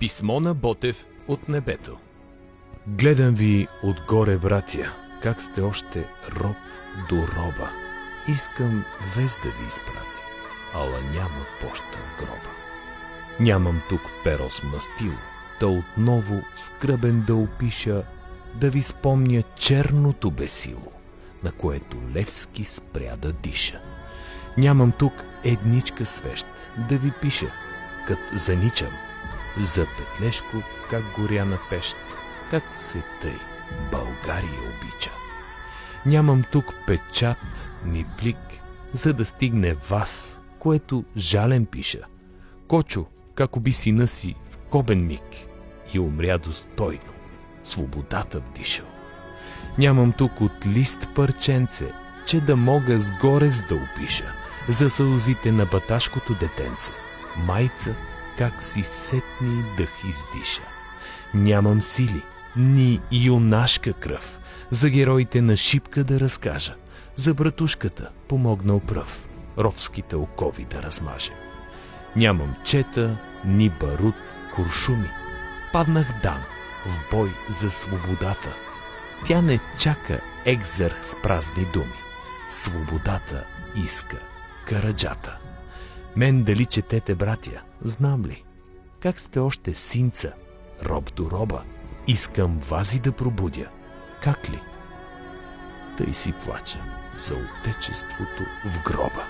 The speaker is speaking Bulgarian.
Писмо на Ботев от небето. Гледам ви отгоре, братя, как сте още роб до роба. Искам вест да ви изпратя, ала няма поща в гроба. Нямам тук перо с мастило, да отново скръбен да опиша, да ви спомня черното бесило, на което Левски спря да диша. Нямам тук едничка свещ да ви пиша, кът заничам за Петлешков, как горя на пещ, как се тъй България обича. Нямам тук печат ни плик, за да стигне вас, което жален пиша. Кочо, како би сина си в кобен миг и умря достойно, свободата вдишал. Нямам тук от лист парченце, че да мога сгорез да опиша за сълзите на баташкото детенце, майца, как си сетни дъх издиша. Нямам сили, ни юнашка кръв, за героите на Шипка да разкажа, за братушката помогнал пръв, робските окови да размаже. Нямам чета, ни барут, куршуми. Паднах дан в бой за свободата. Тя не чака екзер с празни думи. Свободата иска Караджата. Мен дали четете, братя, знам ли? Как сте още синца, роб до роба? Искам вази да пробудя. Как ли? Тъй си плача за отечеството в гроба.